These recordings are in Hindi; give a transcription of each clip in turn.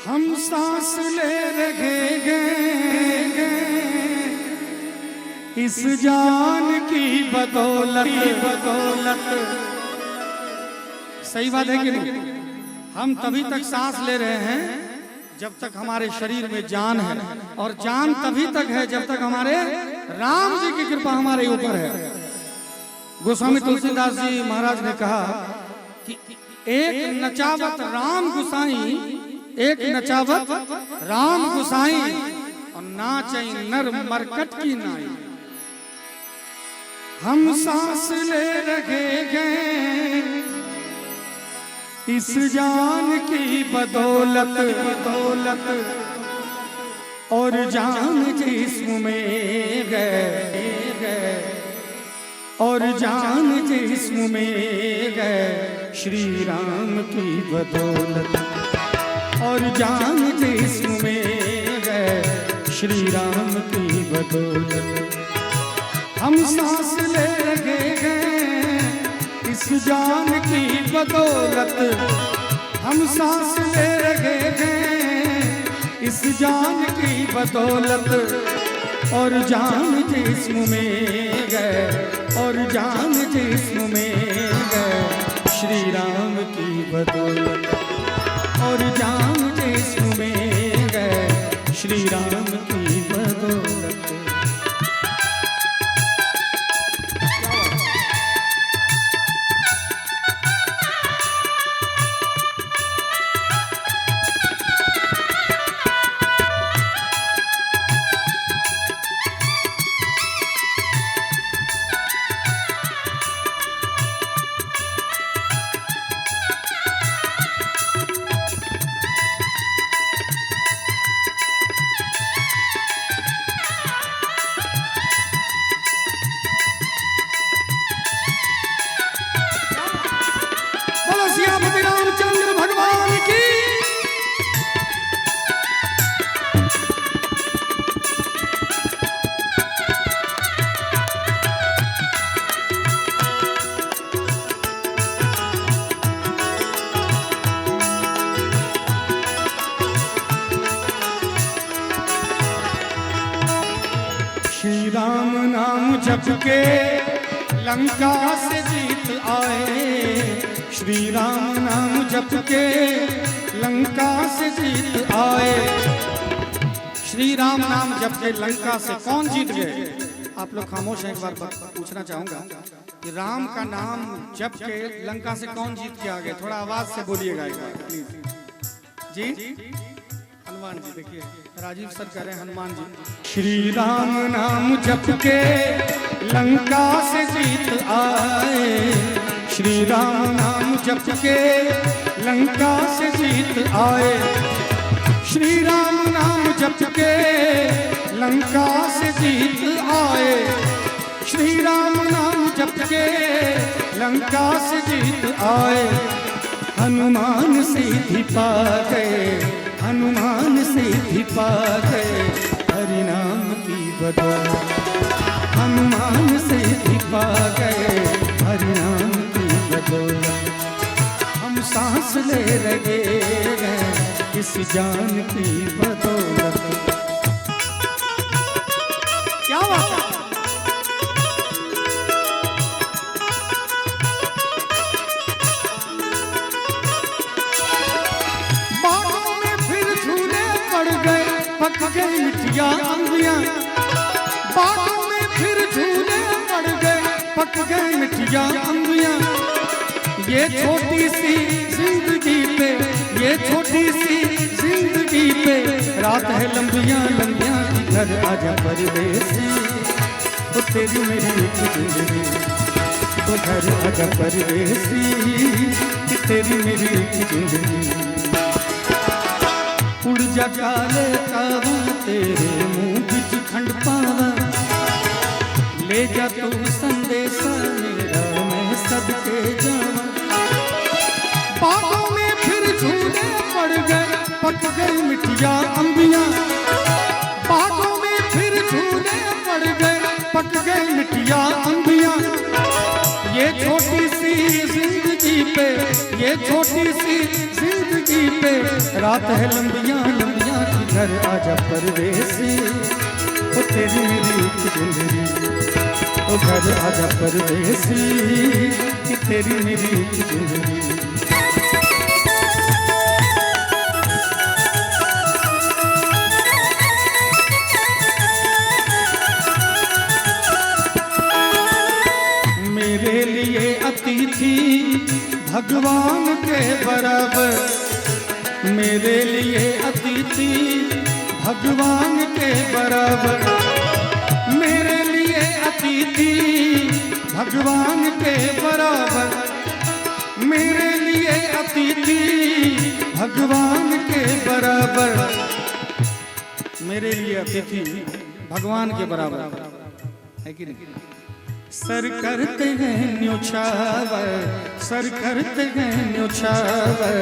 हम सांस ले रहे हैं इस जान की बदौलत। सही बात है कि नहीं? हम तभी तक सांस ले रहे हैं जब तक हमारे शरीर में जान है, और जान तभी तक है जब तक हमारे राम जी की कृपा हमारे ऊपर है। गोस्वामी तुलसीदास जी महाराज ने कहा कि एक नचावत राम गुसाई, एक नचावत राम गुसाई, और नाचई नर मरकट की नाई। हम सांस ले रहे हैं इस जान की बदौलत, और जान जिस्म में गए, और जान जिस्म में गए श्री राम की बदौलत, और जान जिस्म में गए श्री राम की बदौलत। हम सांस ले रहे हैं इस जान की बदौलत, हम सांस ले रहे हैं इस जान की बदौलत, और जान जिस्म में गए, और जान जिस्म में गए श्री राम की बदौलत, और जान जिस्म में गए श्री राम की बदौलत। रामचंद्र भगवान की। श्री राम नाम जप के लंका से जीत आए, श्री राम नाम जप के लंका से जीत आए। श्री राम नाम जप के लंका से कौन जीत गए? आप लोग खामोश हैं, एक बार पूछना चाहूंगा कि राम का नाम जप के लंका से कौन जीत के आ गए? थोड़ा आवाज से बोलिएगा एक बार प्लीज। जी हनुमान जी, देखिए राजीव सर कह रहे हैं हनुमान जी। श्री राम नाम जप के लंका से जीत आए, श्री राम नाम जप के लंका से जीत आए, श्री राम नाम जप के लंका से जीत आए, श्री राम नाम जप के लंका से जीत आए। हनुमान सिद्धि पा गए, हनुमान सिद्धि पा गए हरि नाम की बदौलत, हनुमान सिद्धि पा गए हरि नाम की बदौलत। हम सांस ले रहे हैं इस जान की बदौलत। क्या बात है? बागों में फिर झूले पड़ गए, पक गई मिठिया अंबियां, बागों में फिर झूले पड़ गए, पक गए मिठिया अंबियां। ये छोटी सी जिंदगी पे, ये छोटी सी जिंदगी पे रात है लंबियां लंबियां, घर आजा परदेसी, तो तेरी मेरी एक जिंदगी, तो घर आजा परदेसी, तेरी मेरी एक जिंदगी। उड़ जा काले कावा तेरे मुंह बिच खंड पावा, ले जा तू संदेशा मेरा मैं सदके जावा। बागों में फिर झूले पड़ गए, पक गई मिठिया अंबियां, बागों में फिर झूले पड़ गए, पक गई मिठिया अंबियां। ये छोटी सी जिंदगी पे, ये छोटी सी जिंदगी पे रात है लंबियां लंबियां कि घर आजा परदेसी, ओ तेरी मेरी एक जिंदगी, ओ घर आजा परदेसी कि तेरी मेरी एक जिंदगी। मेरे लिए अतिथि भगवान के बराबर, मेरे लिए अतिथि भगवान के बराबर, मेरे लिए अतिथि भगवान के बराबर, मेरे लिए अतिथि भगवान के बराबर, मेरे लिए अतिथि भगवान के बराबर है कि नहीं। सर करते हैं न्योछावर, सर करते हैं न्योछावर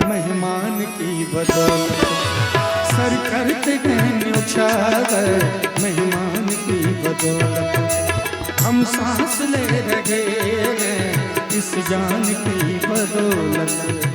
मेहमान की बदौलत, सर करते हैं न्योछावर मेहमान की बदौलत। हम सांस ले रहे हैं इस जान की बदौलत।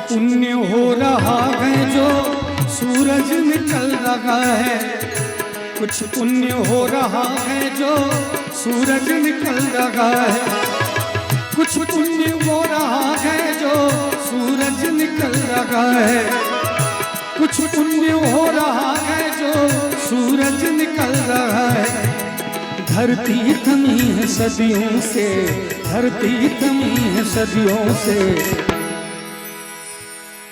पुण्य हो रहा है जो सूरज निकल रहा है, कुछ पुण्य हो रहा है जो सूरज निकल रहा है, कुछ पुण्य हो रहा है जो सूरज निकल रहा है, कुछ पुण्य हो रहा है जो सूरज निकल रहा है। धरती थमी है सदियों से, धरती थमी है सदियों से,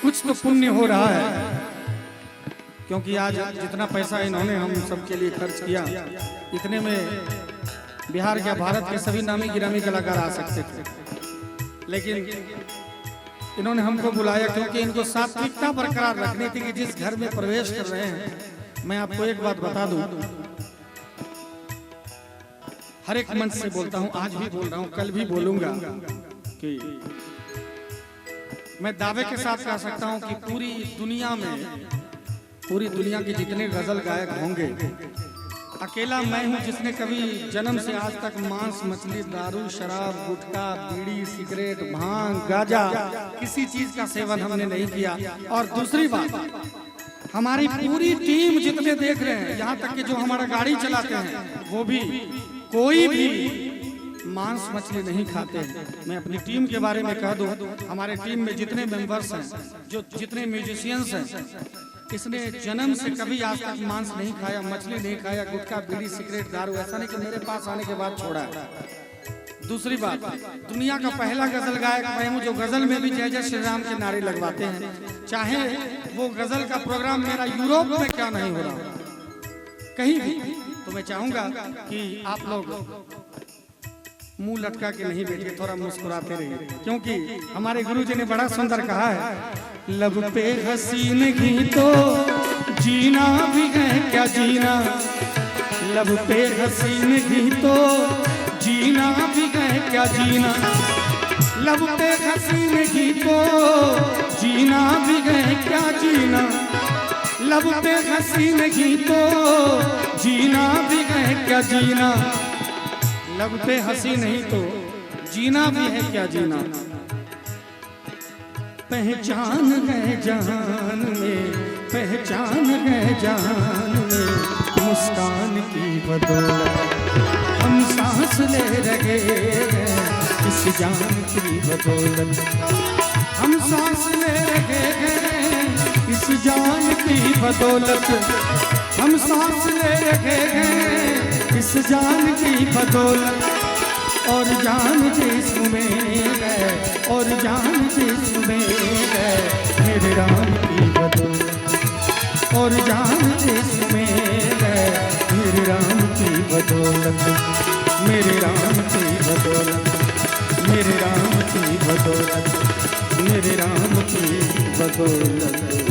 कुछ तो पुण्य हो रहा है, क्योंकि आज जितना पैसा इन्होंने हम सबके लिए खर्च किया, इतने में बिहार या भारत के सभी नामी गिरामी कलाकार आ सकते थे, लेकिन इन्होंने हमको बुलाया क्योंकि इनको सात्विकता बरकरार रखनी थी कि जिस घर में प्रवेश कर रहे हैं। मैं आपको एक बात बता दूं, हर एक मंच से बोलता हूं, आज भी बोल रहा हूं, कल भी बोलूंगा कि मैं दावे के साथ कह सकता हूं कि पूरी दुनिया में, पूरी दुनिया के जितने गजल गायक होंगे, अकेला मैं हूं जिसने कभी जन्म से आज तक मांस मछली दारू शराब गुटखा बीड़ी सिगरेट भांग गाजा किसी चीज का सेवन हमने नहीं किया। और दूसरी बात, हमारी पूरी टीम जितने देख रहे हैं, यहाँ तक कि जो हमारा गाड़ी चलाते हैं वो भी कोई भी मांस मछली नहीं खाते। मैं अपनी टीम के बारे में कह दूं, हमारे टीम में जितने मेंबर्स हैं, जो जितने म्यूजिशियंस हैं, इसने जन्म से कभी आज तक मांस नहीं खाया, मछली नहीं खाया, गुटखा बीड़ी सिगरेट दारू, ऐसा नहीं कि मेरे पास आने के बाद छोड़ा है। दूसरी बात, दुनिया का पहला गजल गायक मैं हूँ जो गजल में भी जय जय श्री राम के नारे लगवाते हैं, चाहे वो गजल का प्रोग्राम मेरा यूरोप में क्या नहीं हो रहा, कहीं भी। तो मैं चाहूंगा कि आप लोग मुंह लटका के नहीं बैठिए, थोड़ा मुस्कुराते रहिए, क्योंकि हमारे गुरुजी ने बड़ा सुंदर कहा है, लब पे हसीन घी तो जीना भी है क्या जीना, लब पे हसीन घी तो जीना भी है क्या जीना, लब पे हसीन घी तो जीना भी है क्या जीना, लब पे हसीन घी तो जीना भी है क्या जीना, लब पे हंसी नहीं तो जीना भी है क्या जीना। पहचान है जहान में, पहचान है जहान में मुस्कान की बदौलत, हम सांस ले रहे हैं इस जान की बदौलत, हम सांस ले रहे हैं इस जान की बदौलत, हम सांस ले रहे हैं इस जान की बदौलत। और जान जिस्म में है, और जान जिस्म में है मेरे राम की बदौलत, और जान जिस्म में है मेरे राम की बदौलत, मेरे राम की बदौलत, मेरे राम की बदौलत, मेरे राम की बदौलत।